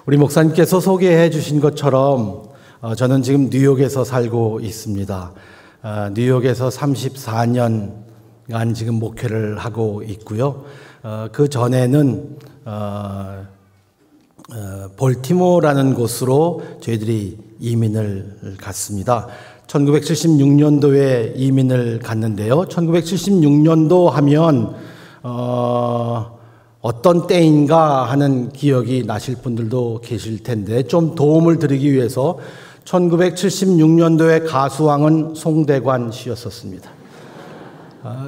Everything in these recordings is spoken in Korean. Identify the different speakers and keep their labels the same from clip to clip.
Speaker 1: 우리 목사님께서 소개해 주신 것처럼 저는 지금 뉴욕에서 살고 있습니다. 뉴욕에서 34년간 지금 목회를 하고 있고요. 그 전에는 볼티모어라는 곳으로 저희들이 이민을 갔습니다. 1976년도에 이민을 갔는데요. 1976년도 하면 어떤 때인가 하는 기억이 나실 분들도 계실 텐데 좀 도움을 드리기 위해서 1976년도의 가수왕은 송대관 씨였었습니다.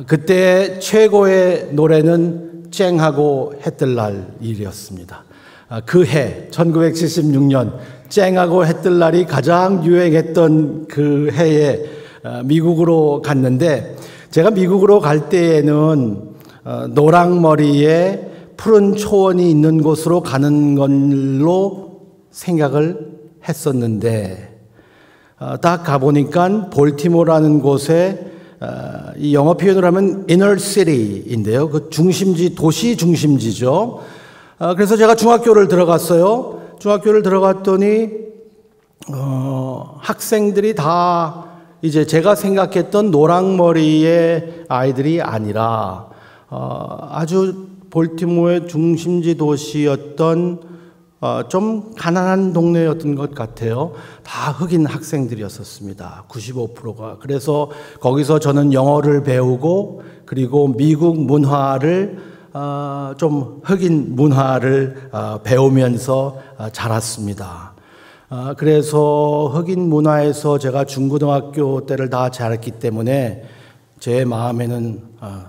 Speaker 1: 그때 최고의 노래는 쨍하고 해뜰 날이었습니다. 그 해 1976년 쨍하고 해뜰 날이 가장 유행했던 그 해에 미국으로 갔는데, 제가 미국으로 갈 때에는 노랑머리에 푸른 초원이 있는 곳으로 가는 걸로 생각을 했었는데, 딱 가보니까 볼티모어라는 곳에 이 영어 표현으로 하면 inner city인데요. 그 중심지, 도시 중심지죠. 그래서 제가 중학교를 들어갔어요. 중학교를 들어갔더니 학생들이 다 이제 제가 생각했던 노랑머리의 아이들이 아니라 아주 볼티모어의 중심지 도시였던 좀 가난한 동네였던 것 같아요. 다 흑인 학생들이었었습니다. 95%가. 그래서 거기서 저는 영어를 배우고, 그리고 미국 문화를 좀 흑인 문화를 배우면서 자랐습니다. 그래서 흑인 문화에서 제가 중고등학교 때를 다 자랐기 때문에 제 마음에는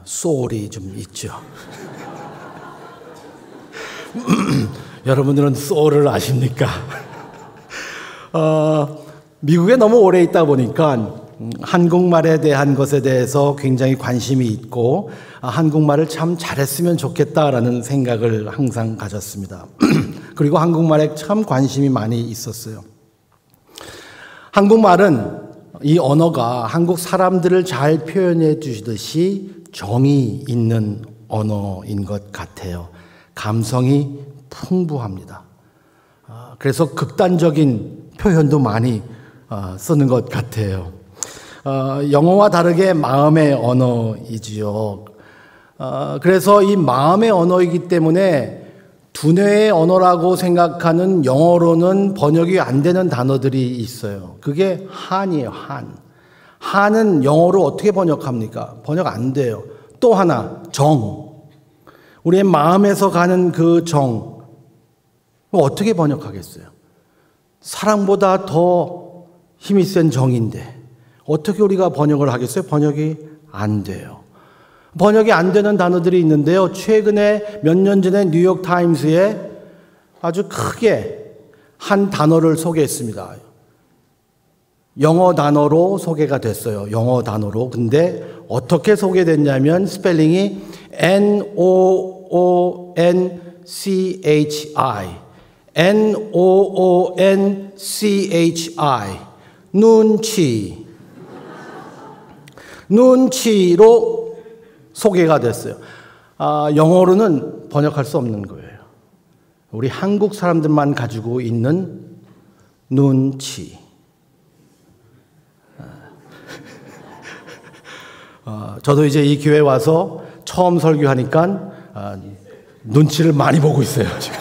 Speaker 1: 소울이 좀 있죠. 여러분들은 소울을 아십니까? 미국에 너무 오래 있다 보니까 한국말에 대한 것에 대해서 굉장히 관심이 있고, 한국말을 참 잘했으면 좋겠다라는 생각을 항상 가졌습니다. 그리고 한국말에 참 관심이 많이 있었어요. 한국말은, 이 언어가 한국 사람들을 잘 표현해 주시듯이 정이 있는 언어인 것 같아요. 감성이 풍부합니다. 그래서 극단적인 표현도 많이 쓰는 것 같아요. 영어와 다르게 마음의 언어이지요. 그래서 이 마음의 언어이기 때문에 두뇌의 언어라고 생각하는 영어로는 번역이 안 되는 단어들이 있어요. 그게 한이에요, 한. 한은 영어로 어떻게 번역합니까? 번역 안 돼요. 또 하나, 정. 우리의 마음에서 가는 그 정. 어떻게 번역하겠어요? 사랑보다 더 힘이 센 정인데 어떻게 우리가 번역을 하겠어요? 번역이 안 돼요. 번역이 안 되는 단어들이 있는데요. 최근에 몇 년 전에 뉴욕타임스에 아주 크게 한 단어를 소개했습니다. 영어 단어로 소개가 됐어요. 영어 단어로. 근데 어떻게 소개됐냐면 스펠링이 N-O-O-N-C-H-I N-O-O-N-C-H-I 눈치. 눈치로 소개가 됐어요. 영어로는 번역할 수 없는 거예요. 우리 한국 사람들만 가지고 있는 눈치. 저도 이제 이 교회 와서 처음 설교하니까 눈치를 많이 보고 있어요, 지금.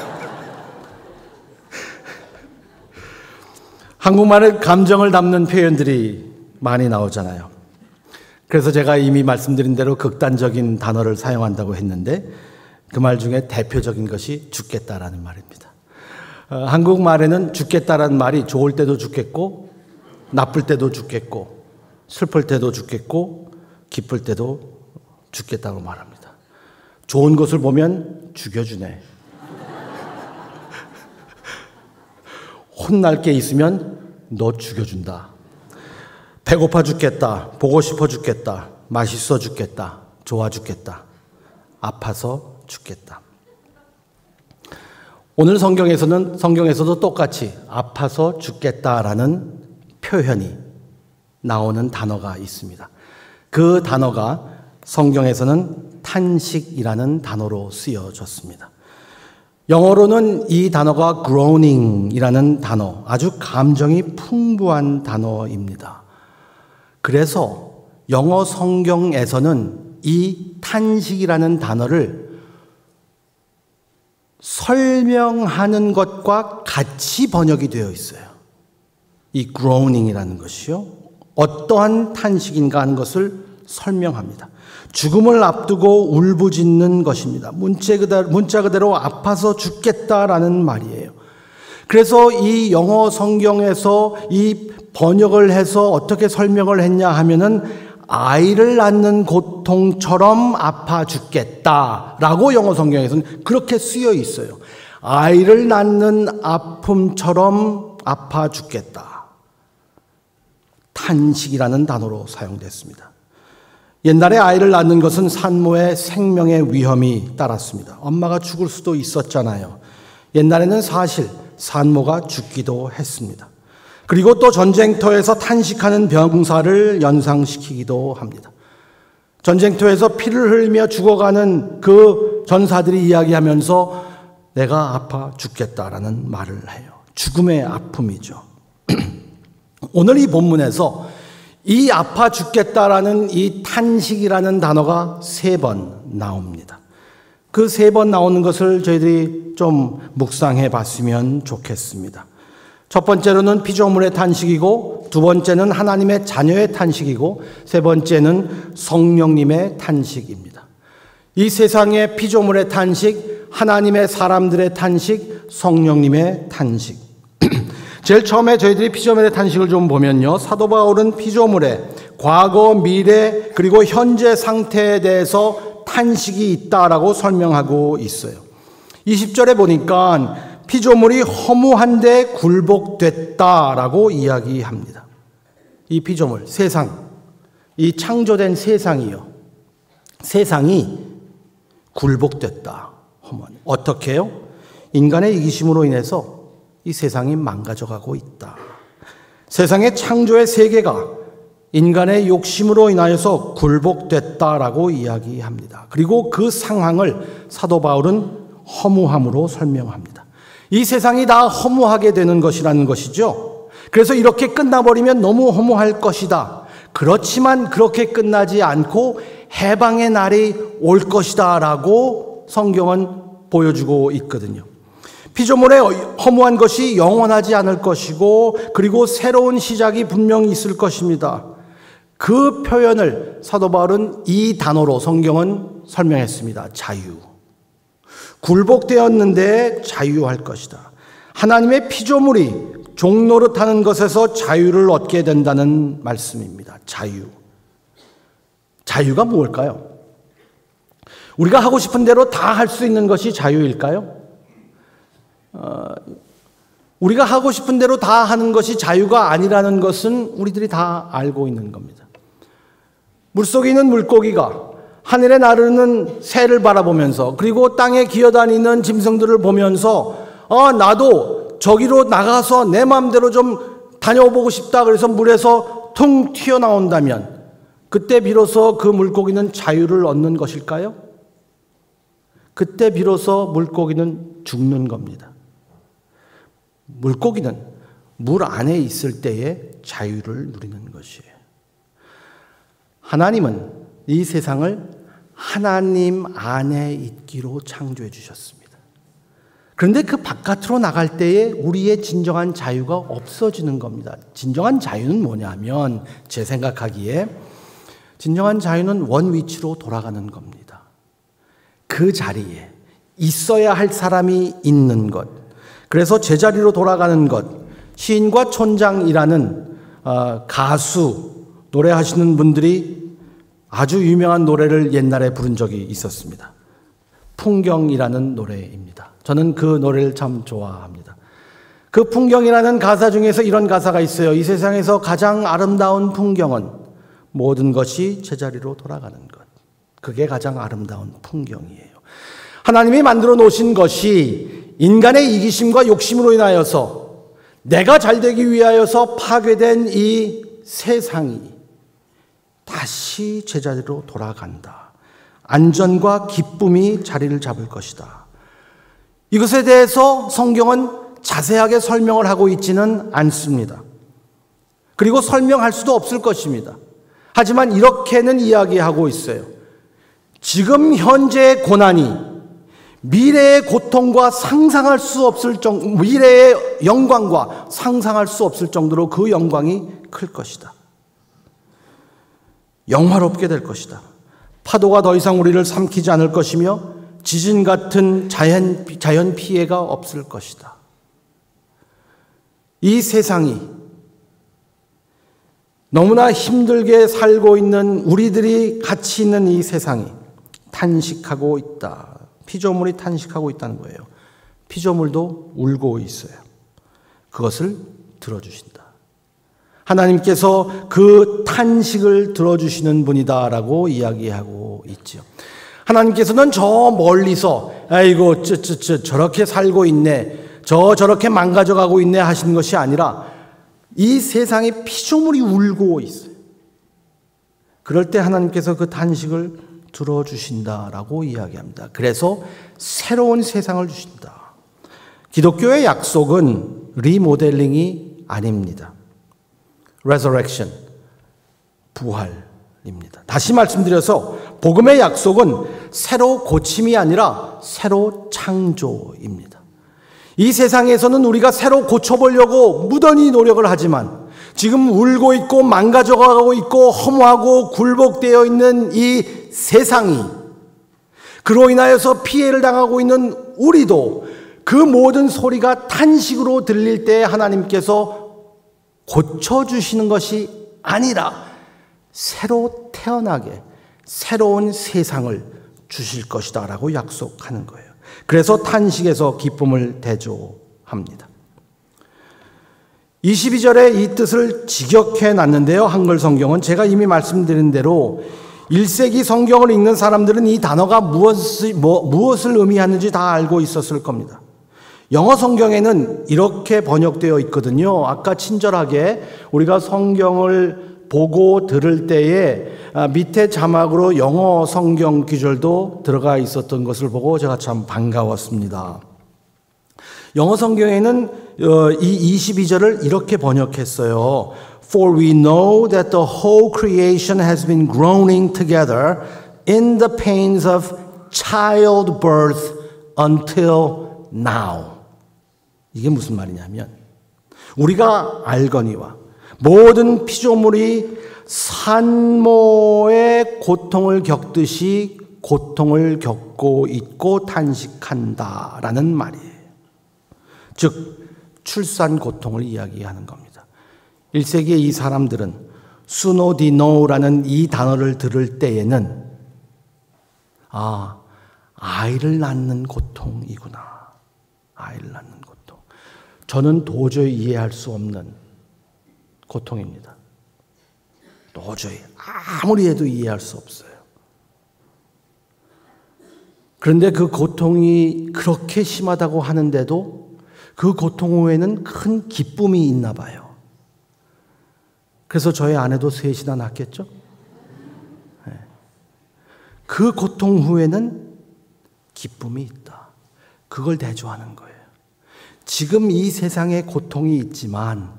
Speaker 1: 한국말에 감정을 담는 표현들이 많이 나오잖아요. 그래서 제가 이미 말씀드린 대로 극단적인 단어를 사용한다고 했는데, 그 말 중에 대표적인 것이 죽겠다라는 말입니다. 한국말에는 죽겠다라는 말이 좋을 때도 죽겠고, 나쁠 때도 죽겠고, 슬플 때도 죽겠고, 기쁠 때도 죽겠다고 말합니다. 좋은 것을 보면 죽여주네. 혼날 게 있으면 너 죽여준다. 배고파 죽겠다. 보고 싶어 죽겠다. 맛있어 죽겠다. 좋아 죽겠다. 아파서 죽겠다. 오늘 성경에서도 똑같이 아파서 죽겠다라는 표현이 나오는 단어가 있습니다. 그 단어가 성경에서는 탄식이라는 단어로 쓰여졌습니다. 영어로는 이 단어가 groaning이라는 단어, 아주 감정이 풍부한 단어입니다. 그래서 영어 성경에서는 이 탄식이라는 단어를 설명하는 것과 같이 번역이 되어 있어요. 이 groaning이라는 것이요. 어떠한 탄식인가 하는 것을 설명합니다. 죽음을 앞두고 울부짖는 것입니다. 문자 그대로 아파서 죽겠다라는 말이에요. 그래서 이 영어 성경에서 이 번역을 해서 어떻게 설명을 했냐 하면은 아이를 낳는 고통처럼 아파 죽겠다라고 영어 성경에서는 그렇게 쓰여 있어요. 아이를 낳는 아픔처럼 아파 죽겠다. 탄식이라는 단어로 사용됐습니다. 옛날에 아이를 낳는 것은 산모의 생명의 위험이 따랐습니다. 엄마가 죽을 수도 있었잖아요. 옛날에는 사실 산모가 죽기도 했습니다. 그리고 또 전쟁터에서 탄식하는 병사를 연상시키기도 합니다. 전쟁터에서 피를 흘리며 죽어가는 그 전사들이 이야기하면서 내가 아파 죽겠다라는 말을 해요. 죽음의 아픔이죠. 오늘 이 본문에서 이 아파 죽겠다라는 이 탄식이라는 단어가 3번 나옵니다. 그 3번 나오는 것을 저희들이 좀 묵상해 봤으면 좋겠습니다. 첫 번째로는 피조물의 탄식이고, 두 번째는 하나님의 자녀의 탄식이고, 세 번째는 성령님의 탄식입니다. 이 세상의 피조물의 탄식, 하나님의 사람들의 탄식, 성령님의 탄식. 제일 처음에 저희들이 피조물의 탄식을 좀 보면요. 사도 바울은 피조물의 과거, 미래, 그리고 현재 상태에 대해서 탄식이 있다라고 설명하고 있어요. 20절에 보니까 피조물이 허무한데 굴복됐다라고 이야기합니다. 이 피조물, 세상, 이 창조된 세상이요. 세상이 굴복됐다. 어떻게 해요? 인간의 이기심으로 인해서 이 세상이 망가져가고 있다. 세상의 창조의 세계가 인간의 욕심으로 인하여서 굴복됐다라고 이야기합니다. 그리고 그 상황을 사도 바울은 허무함으로 설명합니다. 이 세상이 다 허무하게 되는 것이라는 것이죠. 그래서 이렇게 끝나버리면 너무 허무할 것이다. 그렇지만 그렇게 끝나지 않고 해방의 날이 올 것이다 라고 성경은 보여주고 있거든요. 피조물의 허무한 것이 영원하지 않을 것이고, 그리고 새로운 시작이 분명히 있을 것입니다. 그 표현을 사도 바울은 이 단어로 성경은 설명했습니다. 자유. 굴복되었는데 자유할 것이다. 하나님의 피조물이 종노릇하는 것에서 자유를 얻게 된다는 말씀입니다. 자유. 자유가 무엇일까요? 우리가 하고 싶은 대로 다 할 수 있는 것이 자유일까요? 우리가 하고 싶은 대로 다 하는 것이 자유가 아니라는 것은 우리들이 다 알고 있는 겁니다. 물속에 있는 물고기가 하늘에 나르는 새를 바라보면서, 그리고 땅에 기어다니는 짐승들을 보면서 나도 저기로 나가서 내 마음대로 좀 다녀보고 싶다. 그래서 물에서 퉁 튀어나온다면 그때 비로소 그 물고기는 자유를 얻는 것일까요? 그때 비로소 물고기는 죽는 겁니다. 물고기는 물 안에 있을 때에 자유를 누리는 것이에요. 하나님은 이 세상을 하나님 안에 있기로 창조해 주셨습니다. 그런데 그 바깥으로 나갈 때에 우리의 진정한 자유가 없어지는 겁니다. 진정한 자유는 뭐냐면, 제 생각하기에 진정한 자유는 원 위치로 돌아가는 겁니다. 그 자리에 있어야 할 사람이 있는 것, 그래서 제자리로 돌아가는 것. 시인과 촌장이라는 가수, 노래하시는 분들이 아주 유명한 노래를 옛날에 부른 적이 있었습니다. 풍경이라는 노래입니다. 저는 그 노래를 참 좋아합니다. 그 풍경이라는 가사 중에서 이런 가사가 있어요. 이 세상에서 가장 아름다운 풍경은 모든 것이 제자리로 돌아가는 것. 그게 가장 아름다운 풍경이에요. 하나님이 만들어 놓으신 것이 인간의 이기심과 욕심으로 인하여서 내가 잘되기 위하여서 파괴된 이 세상이 다시 제자리로 돌아간다. 안전과 기쁨이 자리를 잡을 것이다. 이것에 대해서 성경은 자세하게 설명을 하고 있지는 않습니다. 그리고 설명할 수도 없을 것입니다. 하지만 이렇게는 이야기하고 있어요. 지금 현재의 고난이 미래의 고통과 상상할 수 없을 정도, 미래의 영광과 상상할 수 없을 정도로 그 영광이 클 것이다. 영화롭게 될 것이다. 파도가 더 이상 우리를 삼키지 않을 것이며 지진 같은 자연 피해가 없을 것이다. 이 세상이 너무나 힘들게 살고 있는 우리들이 같이 있는 이 세상이 탄식하고 있다. 피조물이 탄식하고 있다는 거예요. 피조물도 울고 있어요. 그것을 들어주신다. 하나님께서 그 탄식을 들어주시는 분이다라고 이야기하고 있죠. 하나님께서는 저 멀리서 아이고 저렇게 살고 있네, 저렇게 망가져가고 있네 하시는 것이 아니라 이 세상에 피조물이 울고 있어요. 그럴 때 하나님께서 그 탄식을 들어주신다라고 이야기합니다. 그래서 새로운 세상을 주신다. 기독교의 약속은 리모델링이 아닙니다. resurrection, 부활입니다. 다시 말씀드려서 복음의 약속은 새로 고침이 아니라 새로 창조입니다. 이 세상에서는 우리가 새로 고쳐보려고 무던히 노력을 하지만 지금 울고 있고 망가져가고 있고 허무하고 굴복되어 있는 이 세상이, 그로 인하여서 피해를 당하고 있는 우리도 그 모든 소리가 탄식으로 들릴 때 하나님께서 고쳐주시는 것이 아니라 새로 태어나게 새로운 세상을 주실 것이다 라고 약속하는 거예요. 그래서 탄식에서 기쁨을 대조합니다. 22절에 이 뜻을 직역해 놨는데요. 한글 성경은 제가 이미 말씀드린 대로 1세기 성경을 읽는 사람들은 이 단어가 무엇을 의미하는지 다 알고 있었을 겁니다. 영어 성경에는 이렇게 번역되어 있거든요. 아까 친절하게 우리가 성경을 보고 들을 때에 밑에 자막으로 영어 성경 구절도 들어가 있었던 것을 보고 제가 참 반가웠습니다. 영어 성경에는 이 22절을 이렇게 번역했어요. For we know that the whole creation has been groaning together in the pains of childbirth until now. 이게 무슨 말이냐면 우리가 알거니와 모든 피조물이 산모의 고통을 겪듯이 고통을 겪고 있고 탄식한다라는 말이에요. 즉 출산 고통을 이야기하는 겁니다. 1세기의 이 사람들은 수노디노라는 이 단어를 들을 때에는 아이를 낳는 고통이구나. 아이를 낳는 고통. 저는 도저히 이해할 수 없는 고통입니다. 도저히 아무리 해도 이해할 수 없어요. 그런데 그 고통이 그렇게 심하다고 하는데도 그 고통 후에는 큰 기쁨이 있나 봐요. 그래서 저희 아내도 셋이나 낳겠죠? 네. 그 고통 후에는 기쁨이 있다. 그걸 대조하는 거예요. 지금 이 세상에 고통이 있지만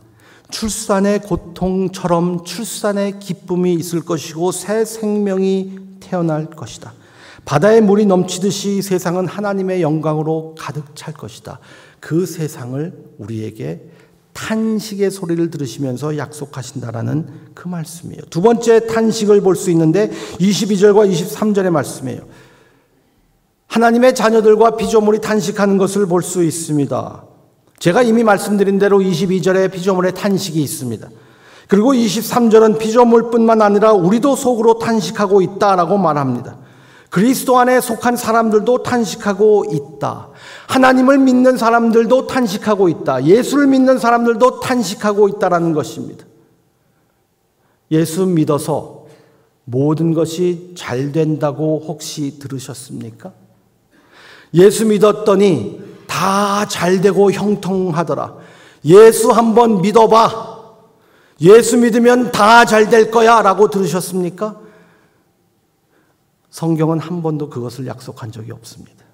Speaker 1: 출산의 고통처럼 출산의 기쁨이 있을 것이고 새 생명이 태어날 것이다. 바다에 물이 넘치듯이 세상은 하나님의 영광으로 가득 찰 것이다. 그 세상을 우리에게 탄식의 소리를 들으시면서 약속하신다라는 그 말씀이에요. 두 번째 탄식을 볼 수 있는데 22절과 23절의 말씀이에요. 하나님의 자녀들과 피조물이 탄식하는 것을 볼 수 있습니다. 제가 이미 말씀드린 대로 22절에 피조물의 탄식이 있습니다. 그리고 23절은 피조물뿐만 아니라 우리도 속으로 탄식하고 있다라고 말합니다. 그리스도 안에 속한 사람들도 탄식하고 있다. 하나님을 믿는 사람들도 탄식하고 있다. 예수를 믿는 사람들도 탄식하고 있다라는 것입니다. 예수 믿어서 모든 것이 잘 된다고 혹시 들으셨습니까? 예수 믿었더니 다 잘 되고 형통하더라. 예수 한번 믿어봐. 예수 믿으면 다 잘 될 거야 라고 들으셨습니까? 성경은 한 번도 그것을 약속한 적이 없습니다.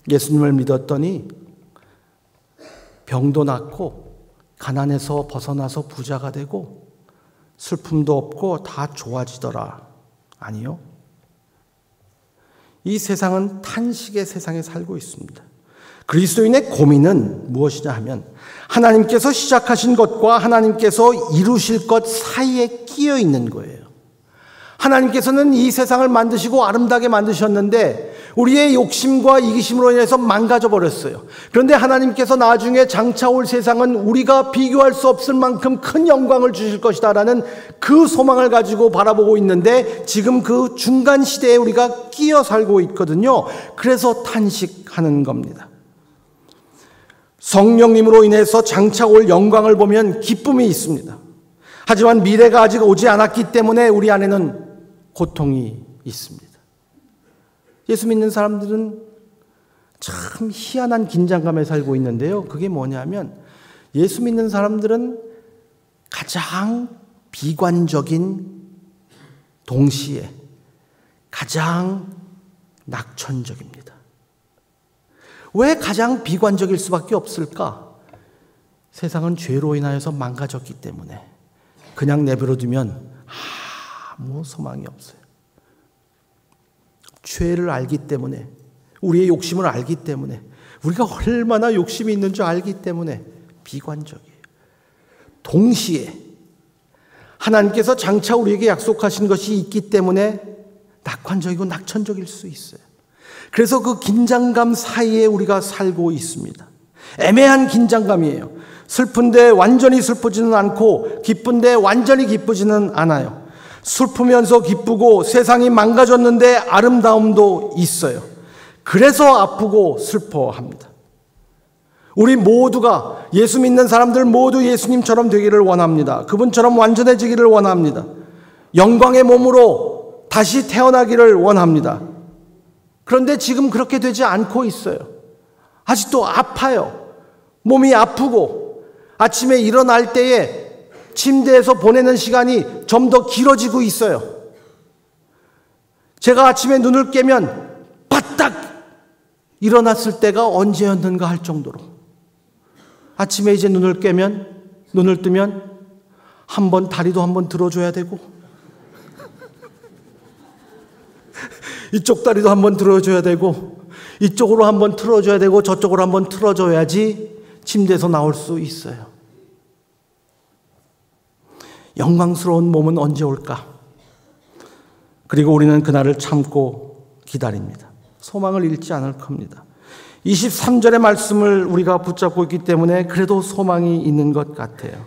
Speaker 1: 예수님을 믿었더니 병도 낫고 가난에서 벗어나서 부자가 되고 슬픔도 없고 다 좋아지더라. 아니요. 이 세상은 탄식의 세상에 살고 있습니다. 그리스도인의 고민은 무엇이냐 하면 하나님께서 시작하신 것과 하나님께서 이루실 것 사이에 끼어 있는 거예요. 하나님께서는 이 세상을 만드시고 아름답게 만드셨는데 우리의 욕심과 이기심으로 인해서 망가져 버렸어요. 그런데 하나님께서 나중에 장차 올 세상은 우리가 비교할 수 없을 만큼 큰 영광을 주실 것이다라는 그 소망을 가지고 바라보고 있는데 지금 그 중간 시대에 우리가 끼어 살고 있거든요. 그래서 탄식하는 겁니다. 성령님으로 인해서 장차 올 영광을 보면 기쁨이 있습니다. 하지만 미래가 아직 오지 않았기 때문에 우리 안에는 고통이 있습니다. 예수 믿는 사람들은 참 희한한 긴장감에 살고 있는데요. 그게 뭐냐면 예수 믿는 사람들은 가장 비관적인 동시에 가장 낙천적입니다. 왜 가장 비관적일 수밖에 없을까? 세상은 죄로 인하여서 망가졌기 때문에 그냥 내버려두면 아무 소망이 없어요. 죄를 알기 때문에, 우리의 욕심을 알기 때문에, 우리가 얼마나 욕심이 있는 줄 알기 때문에 비관적이에요. 동시에 하나님께서 장차 우리에게 약속하신 것이 있기 때문에 낙관적이고 낙천적일 수 있어요. 그래서 그 긴장감 사이에 우리가 살고 있습니다. 애매한 긴장감이에요. 슬픈데 완전히 슬프지는 않고 기쁜데 완전히 기쁘지는 않아요. 슬프면서 기쁘고 세상이 망가졌는데 아름다움도 있어요. 그래서 아프고 슬퍼합니다. 우리 모두가 예수 믿는 사람들 모두 예수님처럼 되기를 원합니다. 그분처럼 완전해지기를 원합니다. 영광의 몸으로 다시 태어나기를 원합니다. 그런데 지금 그렇게 되지 않고 있어요. 아직도 아파요. 몸이 아프고 아침에 일어날 때에 침대에서 보내는 시간이 좀 더 길어지고 있어요. 제가 아침에 눈을 깨면 바딱 일어났을 때가 언제였는가 할 정도로 아침에 이제 눈을 뜨면 다리도 한번 들어줘야 되고 이쪽 다리도 한번 들어줘야 되고 이쪽으로 한번 틀어줘야 되고 저쪽으로 한번 틀어줘야지 침대에서 나올 수 있어요. 영광스러운 몸은 언제 올까? 그리고 우리는 그날을 참고 기다립니다. 소망을 잃지 않을 겁니다. 23절의 말씀을 우리가 붙잡고 있기 때문에 그래도 소망이 있는 것 같아요.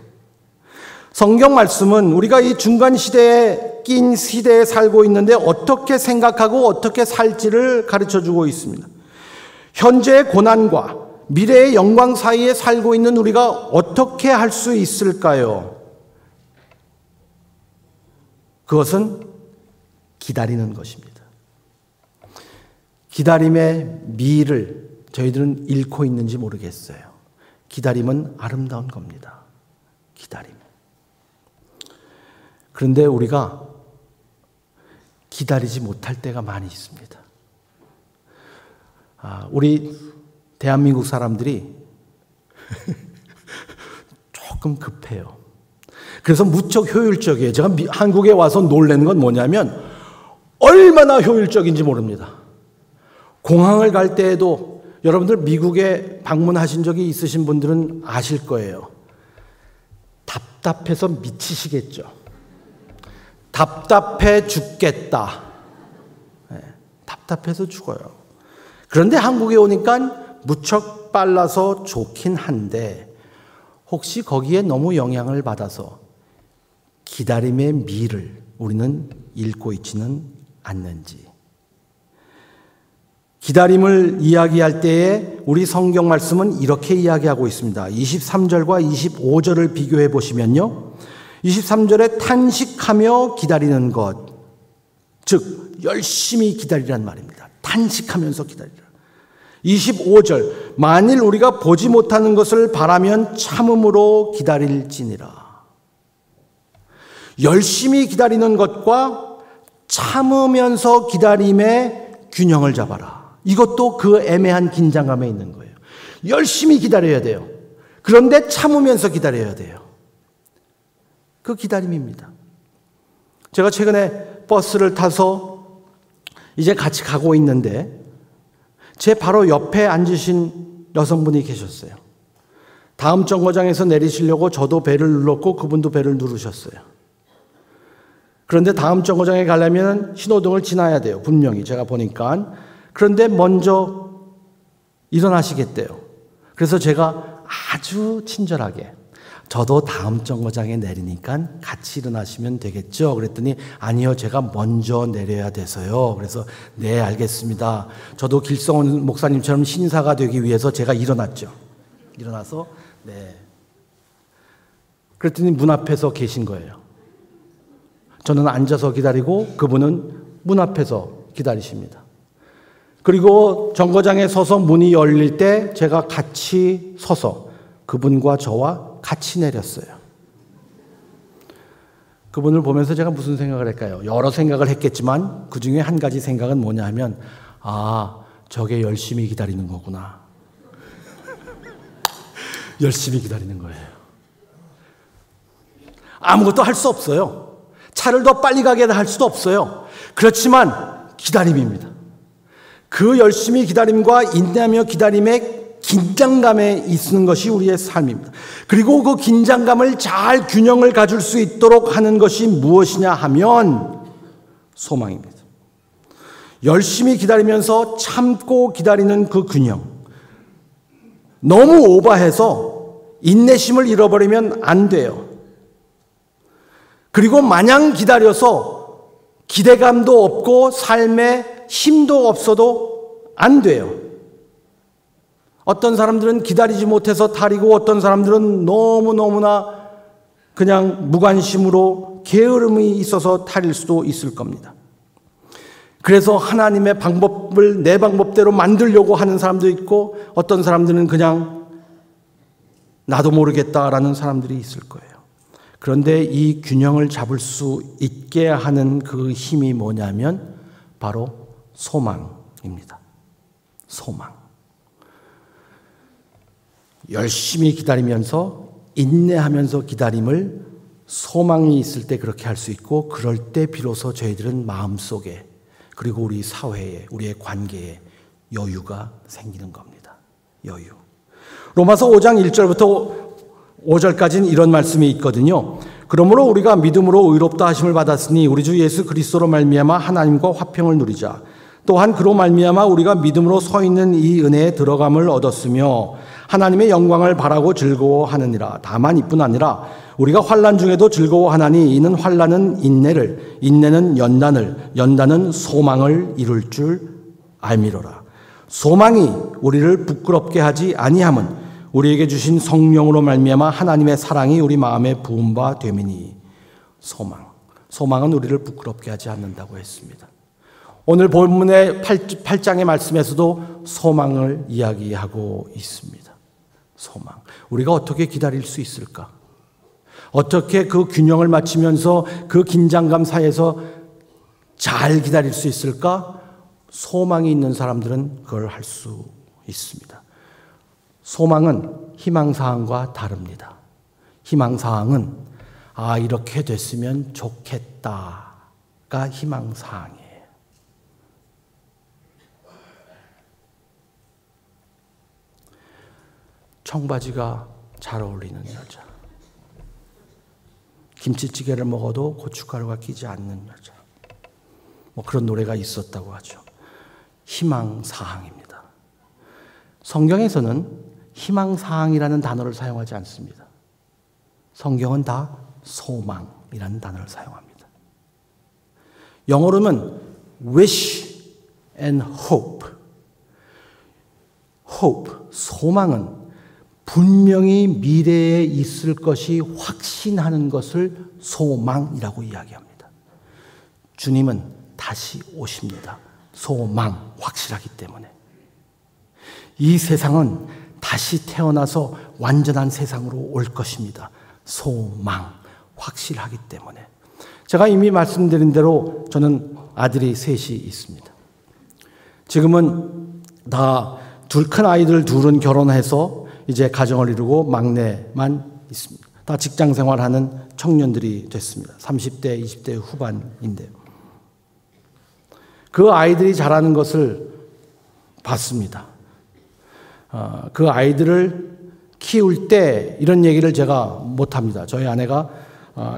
Speaker 1: 성경 말씀은 우리가 이 중간 시대에 낀 시대에 살고 있는데 어떻게 생각하고 어떻게 살지를 가르쳐주고 있습니다. 현재의 고난과 미래의 영광 사이에 살고 있는 우리가 어떻게 할 수 있을까요? 그것은 기다리는 것입니다. 기다림의 미를 저희들은 잃고 있는지 모르겠어요. 기다림은 아름다운 겁니다. 기다림. 그런데 우리가 기다리지 못할 때가 많이 있습니다. 우리 대한민국 사람들이 조금 급해요. 그래서 무척 효율적이에요. 제가 한국에 와서 놀라는 건 뭐냐면 얼마나 효율적인지 모릅니다. 공항을 갈 때에도 여러분들 미국에 방문하신 적이 있으신 분들은 아실 거예요. 답답해서 미치시겠죠. 답답해 죽겠다. 네, 답답해서 죽어요. 그런데 한국에 오니까 무척 빨라서 좋긴 한데 혹시 거기에 너무 영향을 받아서 기다림의 미를 우리는 잃고 있지는 않는지. 기다림을 이야기할 때에 우리 성경 말씀은 이렇게 이야기하고 있습니다. 23절과 25절을 비교해 보시면요. 23절에 탄식하며 기다리는 것, 즉 열심히 기다리란 말입니다. 탄식하면서 기다리라. 25절, 만일 우리가 보지 못하는 것을 바라면 참음으로 기다릴지니라. 열심히 기다리는 것과 참으면서 기다림의 균형을 잡아라. 이것도 그 애매한 긴장감에 있는 거예요. 열심히 기다려야 돼요. 그런데 참으면서 기다려야 돼요. 그 기다림입니다. 제가 최근에 버스를 타서 이제 같이 가고 있는데 제 바로 옆에 앉으신 여성분이 계셨어요. 다음 정거장에서 내리시려고 저도 벨을 눌렀고 그분도 벨을 누르셨어요. 그런데 다음 정거장에 가려면 신호등을 지나야 돼요. 분명히 제가 보니까. 그런데 먼저 일어나시겠대요. 그래서 제가 아주 친절하게 저도 다음 정거장에 내리니까 같이 일어나시면 되겠죠? 그랬더니 아니요, 제가 먼저 내려야 돼서요. 그래서 네, 알겠습니다. 저도 길성원 목사님처럼 신사가 되기 위해서 제가 일어났죠. 일어나서 네. 그랬더니 문 앞에서 계신 거예요. 저는 앉아서 기다리고 그분은 문 앞에서 기다리십니다. 그리고 정거장에 서서 문이 열릴 때 제가 같이 서서 그분과 저와 같이 내렸어요. 그분을 보면서 제가 무슨 생각을 할까요? 여러 생각을 했겠지만 그 중에 한 가지 생각은 뭐냐 하면 저게 열심히 기다리는 거구나. 열심히 기다리는 거예요. 아무것도 할 수 없어요. 차를 더 빨리 가게 할 수도 없어요. 그렇지만 기다림입니다. 그 열심히 기다림과 인내하며 기다림의 긴장감에 있는 것이 우리의 삶입니다. 그리고 그 긴장감을 잘 균형을 가질 수 있도록 하는 것이 무엇이냐 하면 소망입니다. 열심히 기다리면서 참고 기다리는 그 균형. 너무 오버해서 인내심을 잃어버리면 안 돼요. 그리고 마냥 기다려서 기대감도 없고 삶에 힘도 없어도 안 돼요. 어떤 사람들은 기다리지 못해서 탈이고 어떤 사람들은 너무너무나 그냥 무관심으로 게으름이 있어서 탈일 수도 있을 겁니다. 그래서 하나님의 방법을 내 방법대로 만들려고 하는 사람도 있고 어떤 사람들은 그냥 나도 모르겠다라는 사람들이 있을 거예요. 그런데 이 균형을 잡을 수 있게 하는 그 힘이 뭐냐면 바로 소망입니다. 소망. 열심히 기다리면서 인내하면서 기다림을 소망이 있을 때 그렇게 할 수 있고 그럴 때 비로소 저희들은 마음속에 그리고 우리 사회에 우리의 관계에 여유가 생기는 겁니다. 여유. 로마서 5장 1절부터 5절까지는 이런 말씀이 있거든요. 그러므로 우리가 믿음으로 의롭다 하심을 받았으니 우리 주 예수 그리스도로 말미암아 하나님과 화평을 누리자. 또한 그로 말미암아 우리가 믿음으로 서 있는 이 은혜에 들어감을 얻었으며 하나님의 영광을 바라고 즐거워하느니라. 다만 이뿐 아니라 우리가 환난 중에도 즐거워하나니 이는 환난은 인내를, 인내는 연단을, 연단은 소망을 이룰 줄 알미로라. 소망이 우리를 부끄럽게 하지 아니함은 우리에게 주신 성령으로 말미암아 하나님의 사랑이 우리 마음에 부은 바 됨이니. 소망은 우리를 부끄럽게 하지 않는다고 했습니다. 오늘 본문의 8장의 말씀에서도 소망을 이야기하고 있습니다. 소망. 우리가 어떻게 기다릴 수 있을까? 어떻게 그 균형을 맞추면서 그 긴장감 사이에서 잘 기다릴 수 있을까? 소망이 있는 사람들은 그걸 할 수 있습니다. 소망은 희망사항과 다릅니다. 희망사항은 이렇게 됐으면 좋겠다가 희망사항이에요. 청바지가 잘 어울리는 여자. 김치찌개를 먹어도 고춧가루가 끼지 않는 여자. 그런 노래가 있었다고 하죠. 희망사항입니다. 성경에서는 희망사항이라는 단어를 사용하지 않습니다. 성경은 다 소망이라는 단어를 사용합니다. 영어로는 wish and hope. 소망은 분명히 미래에 있을 것이 확신하는 것을 소망이라고 이야기합니다. 주님은 다시 오십니다. 소망, 확실하기 때문에. 이 세상은 다시 태어나서 완전한 세상으로 올 것입니다. 소망, 확실하기 때문에. 제가 이미 말씀드린 대로 저는 아들이 셋이 있습니다. 지금은 다 큰 아이들 둘은 결혼해서 이제 가정을 이루고 막내만 있습니다. 다 직장 생활하는 청년들이 됐습니다. 30대, 20대 후반인데요. 그 아이들이 자라는 것을 봤습니다. 그 아이들을 키울 때 이런 얘기를 제가 못합니다. 저희 아내가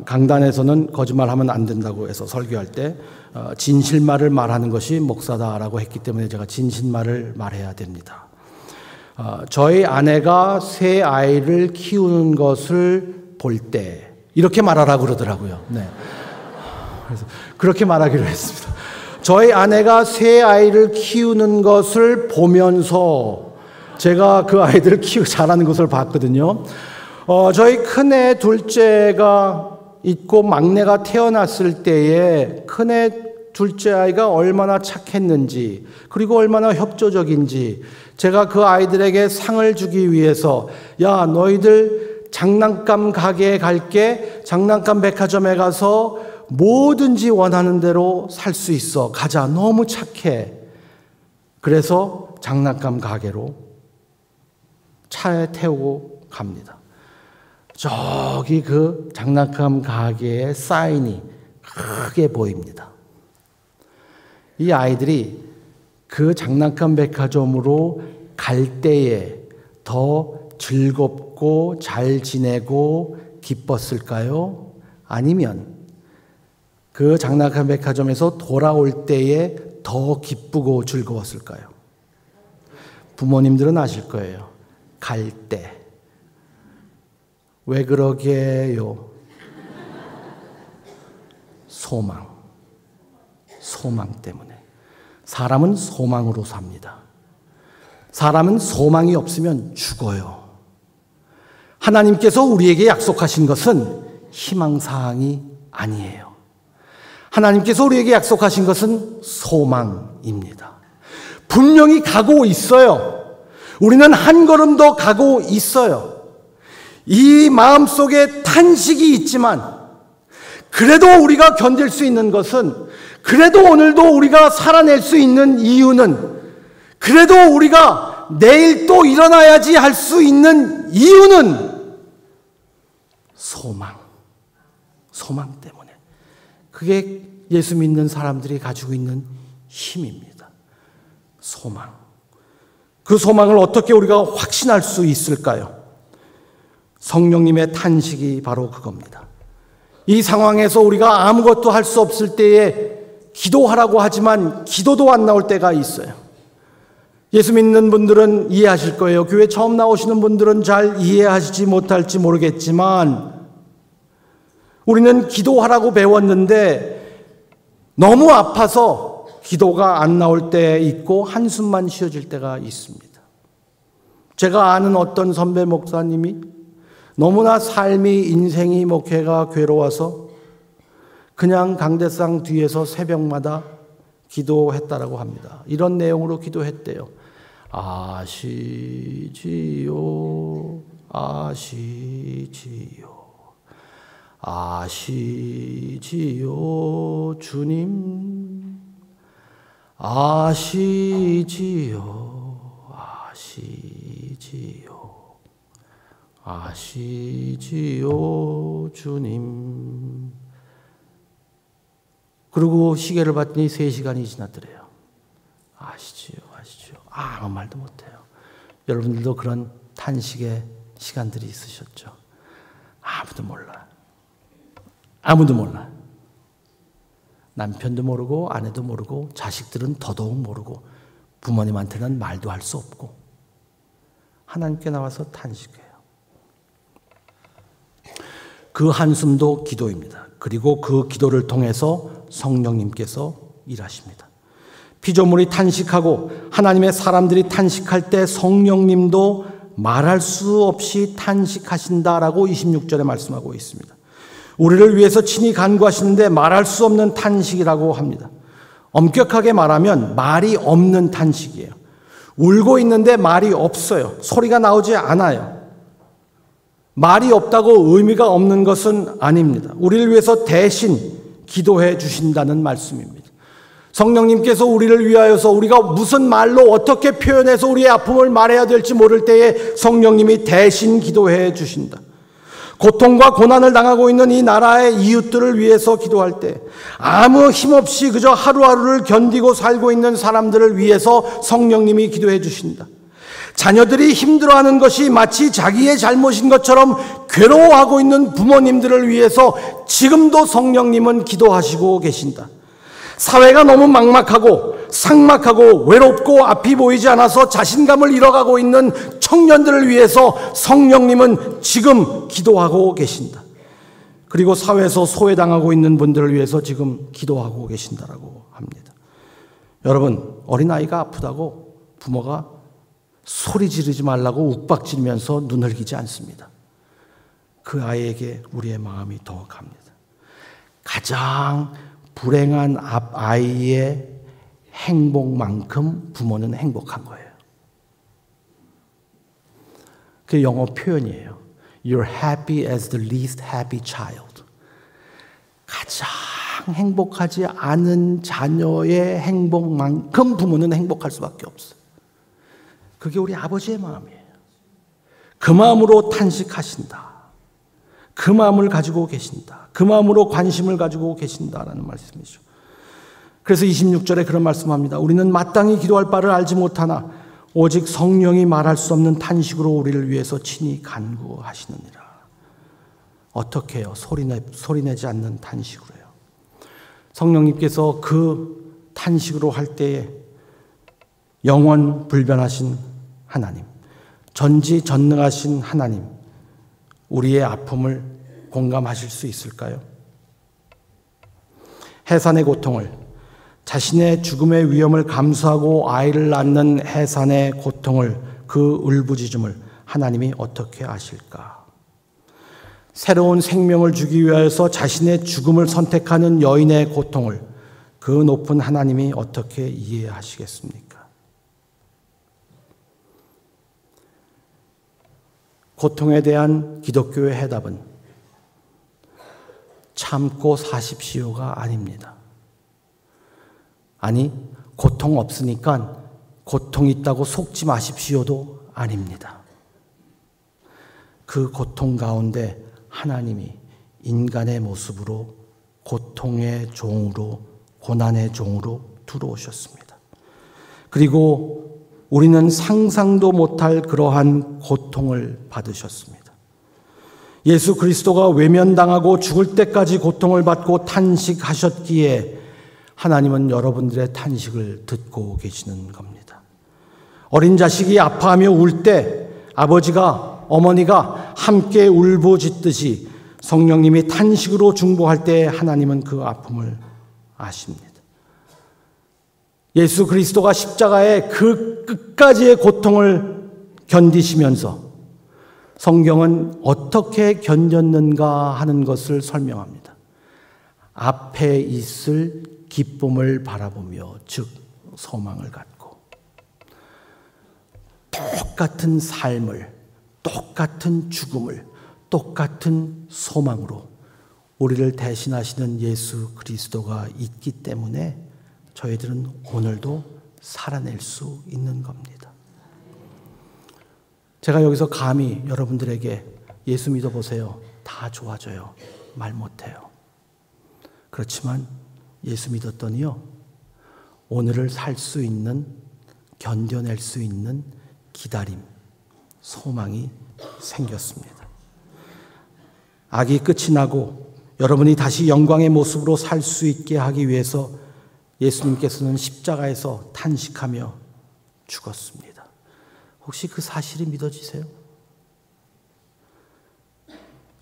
Speaker 1: 강단에서는 거짓말하면 안 된다고 해서 설교할 때 진실말을 말하는 것이 목사다라고 했기 때문에 제가 진실말을 말해야 됩니다. 저희 아내가 새 아이를 키우는 것을 볼 때 이렇게 말하라고 그러더라고요. 네. 그래서 그렇게 말하기로 했습니다. 저희 아내가 새 아이를 키우는 것을 보면서 제가 그 아이들을 자라는 것을 봤거든요. 저희 큰애 둘째가 있고 막내가 태어났을 때에 큰애 둘째 아이가 얼마나 착했는지 그리고 얼마나 협조적인지 제가 그 아이들에게 상을 주기 위해서 야 너희들 장난감 가게에 갈게 장난감 백화점에 가서 뭐든지 원하는 대로 살 수 있어 가자 너무 착해 그래서 장난감 가게로 차에 태우고 갑니다. 저기 그 장난감 가게의 사인이 크게 보입니다. 이 아이들이 그 장난감 백화점으로 갈 때에 더 즐겁고 잘 지내고 기뻤을까요? 아니면 그 장난감 백화점에서 돌아올 때에 더 기쁘고 즐거웠을까요? 부모님들은 아실 거예요. 갈 때. 왜 그러게요? 소망 때문에. 사람은 소망으로 삽니다. 사람은 소망이 없으면 죽어요. 하나님께서 우리에게 약속하신 것은 희망사항이 아니에요. 하나님께서 우리에게 약속하신 것은 소망입니다. 분명히 가고 있어요. 우리는 한 걸음 더 가고 있어요. 이 마음속에 탄식이 있지만 그래도 우리가 견딜 수 있는 것은 그래도 오늘도 우리가 살아낼 수 있는 이유는 그래도 우리가 내일 또 일어나야지 할 수 있는 이유는 소망 때문에. 그게 예수 믿는 사람들이 가지고 있는 힘입니다. 소망. 그 소망을 어떻게 우리가 확신할 수 있을까요? 성령님의 탄식이 바로 그겁니다. 이 상황에서 우리가 아무것도 할 수 없을 때에 기도하라고 하지만 기도도 안 나올 때가 있어요. 예수 믿는 분들은 이해하실 거예요. 교회 처음 나오시는 분들은 잘 이해하시지 못할지 모르겠지만 우리는 기도하라고 배웠는데 너무 아파서 기도가 안 나올 때 있고 한숨만 쉬어질 때가 있습니다. 제가 아는 어떤 선배 목사님이 너무나 삶이 인생이 목회가 괴로워서 그냥 강대상 뒤에서 새벽마다 기도했다라고 합니다. 이런 내용으로 기도했대요. 아시지요 주님 아시지요 주님. 그리고 시계를 봤더니 3시간이 지났더래요. 아시지요. 아무 말도 못해요. 여러분들도 그런 탄식의 시간들이 있으셨죠? 아무도 몰라. 남편도 모르고 아내도 모르고 자식들은 더더욱 모르고 부모님한테는 말도 할 수 없고 하나님께 나와서 탄식해요. 그 한숨도 기도입니다. 그리고 그 기도를 통해서 성령님께서 일하십니다. 피조물이 탄식하고 하나님의 사람들이 탄식할 때 성령님도 말할 수 없이 탄식하신다라고 26절에 말씀하고 있습니다. 우리를 위해서 친히 간구하시는데 말할 수 없는 탄식이라고 합니다. 엄격하게 말하면 말이 없는 탄식이에요. 울고 있는데 말이 없어요. 소리가 나오지 않아요. 말이 없다고 의미가 없는 것은 아닙니다. 우리를 위해서 대신 기도해 주신다는 말씀입니다. 성령님께서 우리를 위하여서 우리가 무슨 말로 어떻게 표현해서 우리의 아픔을 말해야 될지 모를 때에 성령님이 대신 기도해 주신다. 고통과 고난을 당하고 있는 이 나라의 이웃들을 위해서 기도할 때 아무 힘없이 그저 하루하루를 견디고 살고 있는 사람들을 위해서 성령님이 기도해 주신다. 자녀들이 힘들어하는 것이 마치 자기의 잘못인 것처럼 괴로워하고 있는 부모님들을 위해서 지금도 성령님은 기도하시고 계신다. 사회가 너무 막막하고 삭막하고 외롭고 앞이 보이지 않아서 자신감을 잃어가고 있는 청년들을 위해서 성령님은 지금 기도하고 계신다. 그리고 사회에서 소외당하고 있는 분들을 위해서 지금 기도하고 계신다라고 합니다. 여러분, 어린아이가 아프다고 부모가 소리 지르지 말라고 욱박지르면서 눈을기지 않습니다. 그 아이에게 우리의 마음이 더 갑니다. 가장 불행한 아이의 행복만큼 부모는 행복한 거예요. 그게 영어 표현이에요. You're happy as the least happy child. 가장 행복하지 않은 자녀의 행복만큼 부모는 행복할 수밖에 없어요. 그게 우리 아버지의 마음이에요. 그 마음으로 탄식하신다. 그 마음을 가지고 계신다. 그 마음으로 관심을 가지고 계신다라는 말씀이죠. 그래서 26절에 그런 말씀합니다. 우리는 마땅히 기도할 바를 알지 못하나 오직 성령이 말할 수 없는 탄식으로 우리를 위해서 친히 간구하시느니라. 어떻게 해요? 소리내지 않는 탄식으로요. 성령님께서 그 탄식으로 할 때에 영원 불변하신 하나님, 전지전능하신 하나님, 우리의 아픔을 공감하실 수 있을까요? 해산의 고통을, 자신의 죽음의 위험을 감수하고 아이를 낳는 해산의 고통을, 그 울부짖음을 하나님이 어떻게 아실까? 새로운 생명을 주기 위하여서 자신의 죽음을 선택하는 여인의 고통을 그 높은 하나님이 어떻게 이해하시겠습니까? 고통에 대한 기독교의 해답은 참고 사십시오가 아닙니다. 아니, 고통 없으니까 고통 있다고 속지 마십시오도 아닙니다. 그 고통 가운데 하나님이 인간의 모습으로 고통의 종으로, 고난의 종으로 들어오셨습니다. 그리고 우리는 상상도 못할 그러한 고통을 받으셨습니다. 예수 그리스도가 외면당하고 죽을 때까지 고통을 받고 탄식하셨기에 하나님은 여러분들의 탄식을 듣고 계시는 겁니다. 어린 자식이 아파하며 울 때 아버지가, 어머니가 함께 울부짖듯이 성령님이 탄식으로 중보할 때 하나님은 그 아픔을 아십니다. 예수 그리스도가 십자가의 그 끝까지의 고통을 견디시면서 성경은 어떻게 견뎠는가 하는 것을 설명합니다. 앞에 있을 기쁨을 바라보며, 즉 소망을 갖고 똑같은 삶을, 똑같은 죽음을, 똑같은 소망으로 우리를 대신하시는 예수 그리스도가 있기 때문에 저희들은 오늘도 살아낼 수 있는 겁니다. 제가 여기서 감히 여러분들에게 예수 믿어보세요, 다 좋아져요, 말 못해요. 그렇지만 예수 믿었더니요, 오늘을 살 수 있는, 견뎌낼 수 있는 기다림, 소망이 생겼습니다. 악이 끝이 나고 여러분이 다시 영광의 모습으로 살 수 있게 하기 위해서 예수님께서는 십자가에서 탄식하며 죽었습니다. 혹시 그 사실이 믿어지세요?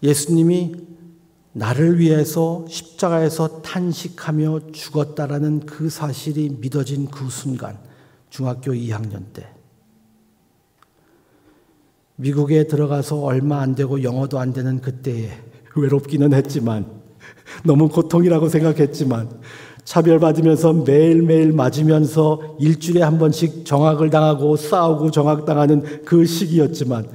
Speaker 1: 예수님이 나를 위해서 십자가에서 탄식하며 죽었다라는 그 사실이 믿어진 그 순간, 중학교 2학년 때 미국에 들어가서 얼마 안 되고 영어도 안 되는 그때에 외롭기는 했지만, 너무 고통이라고 생각했지만, 차별받으면서 매일매일 맞으면서 일주일에 한 번씩 정학을 당하고 싸우고 정학당하는 그 시기였지만,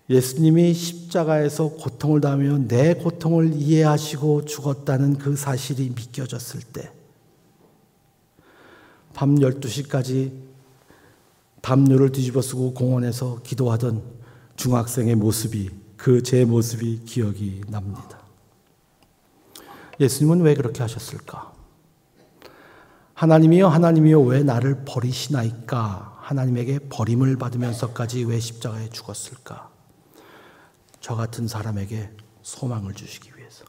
Speaker 1: 예수님이 십자가에서 고통을 당하며 내 고통을 이해하시고 죽었다는 그 사실이 믿겨졌을 때 밤 12시까지 담요를 뒤집어 쓰고 공원에서 기도하던 중학생의 모습이, 그 제 모습이 기억이 납니다. 예수님은 왜 그렇게 하셨을까? 하나님이여 하나님이여 왜 나를 버리시나이까? 하나님에게 버림을 받으면서까지 왜 십자가에 죽었을까? 저 같은 사람에게 소망을 주시기 위해서,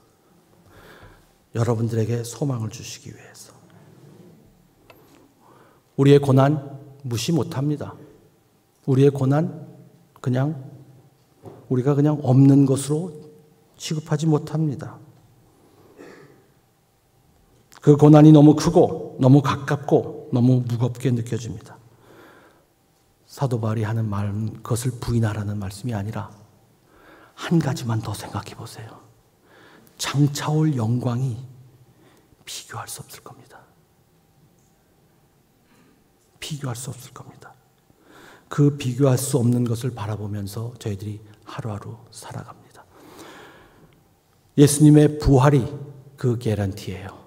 Speaker 1: 여러분들에게 소망을 주시기 위해서. 우리의 고난 무시 못합니다. 우리의 고난 우리가 그냥 없는 것으로 취급하지 못합니다. 그 고난이 너무 크고 너무 가깝고 너무 무겁게 느껴집니다. 사도 바울이 하는 말은 그것을 부인하라는 말씀이 아니라 한 가지만 더 생각해 보세요. 장차올 영광이 비교할 수 없을 겁니다. 비교할 수 없을 겁니다. 그 비교할 수 없는 것을 바라보면서 저희들이 하루하루 살아갑니다. 예수님의 부활이 그 개런티예요.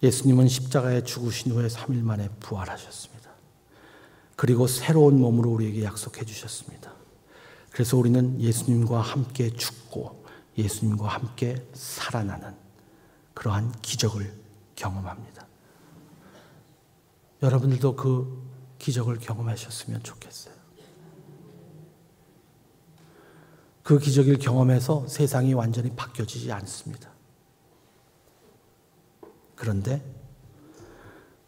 Speaker 1: 예수님은 십자가에 죽으신 후에 3일 만에 부활하셨습니다. 그리고 새로운 몸으로 우리에게 약속해 주셨습니다. 그래서 우리는 예수님과 함께 죽고 예수님과 함께 살아나는 그러한 기적을 경험합니다. 여러분들도 그 기적을 경험하셨으면 좋겠어요. 그 기적을 경험해서 세상이 완전히 바뀌어지지 않습니다. 그런데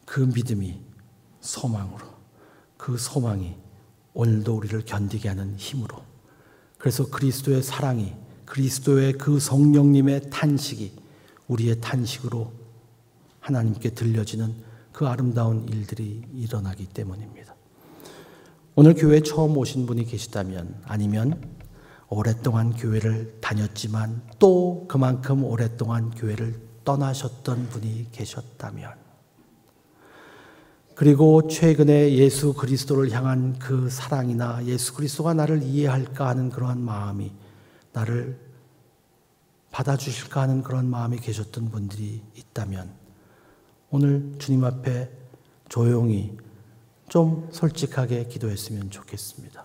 Speaker 1: 그 믿음이 소망으로, 그 소망이 오늘도 우리를 견디게 하는 힘으로, 그래서 그리스도의 사랑이, 그리스도의 그 성령님의 탄식이 우리의 탄식으로 하나님께 들려지는 그 아름다운 일들이 일어나기 때문입니다. 오늘 교회에 처음 오신 분이 계시다면, 아니면 오랫동안 교회를 다녔지만 또 그만큼 오랫동안 교회를 떠나셨던 분이 계셨다면, 그리고 최근에 예수 그리스도를 향한 그 사랑이나 예수 그리스도가 나를 이해할까 하는 그러한 마음이, 나를 받아주실까 하는 그런 마음이 계셨던 분들이 있다면 오늘 주님 앞에 조용히 좀 솔직하게 기도했으면 좋겠습니다.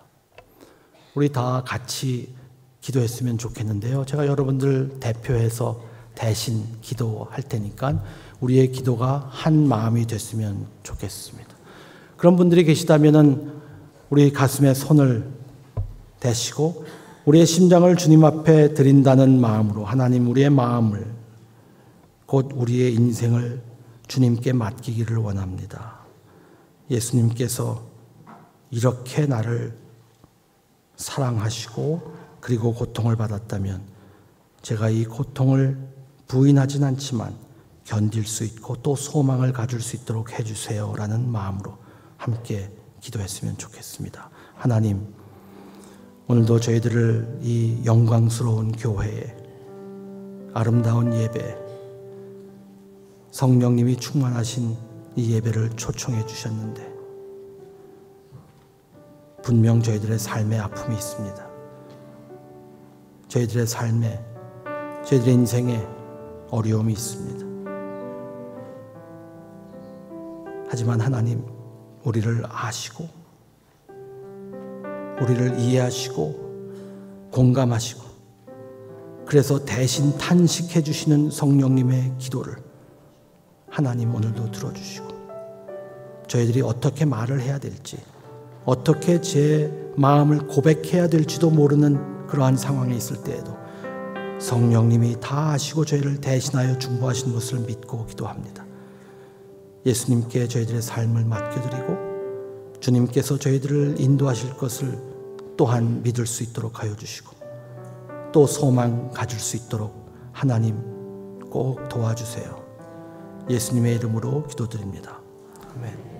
Speaker 1: 우리 다 같이 기도했으면 좋겠는데요. 제가 여러분들 대표해서 대신 기도할 테니까 우리의 기도가 한 마음이 됐으면 좋겠습니다. 그런 분들이 계시다면 우리 가슴에 손을 대시고 우리의 심장을 주님 앞에 드린다는 마음으로, 하나님 우리의 마음을, 곧 우리의 인생을 주님께 맡기기를 원합니다. 예수님께서 이렇게 나를 사랑하시고 그리고 고통을 받았다면 제가 이 고통을 부인하진 않지만 견딜 수 있고 또 소망을 가질 수 있도록 해주세요 라는 마음으로 함께 기도했으면 좋겠습니다. 하나님, 오늘도 저희들을 이 영광스러운 교회에, 아름다운 예배, 성령님이 충만하신 이 예배를 초청해 주셨는데 분명 저희들의 삶에 아픔이 있습니다. 저희들의 삶에, 저희들의 인생에 어려움이 있습니다. 하지만 하나님, 우리를 아시고 우리를 이해하시고 공감하시고 그래서 대신 탄식해 주시는 성령님의 기도를 하나님 오늘도 들어주시고 저희들이 어떻게 말을 해야 될지, 어떻게 제 마음을 고백해야 될지도 모르는 그러한 상황에 있을 때에도 성령님이 다 아시고 저희를 대신하여 중보하신 것을 믿고 기도합니다. 예수님께 저희들의 삶을 맡겨드리고 주님께서 저희들을 인도하실 것을 또한 믿을 수 있도록 하여 주시고 또 소망 가질 수 있도록 하나님 꼭 도와주세요. 예수님의 이름으로 기도드립니다. 아멘.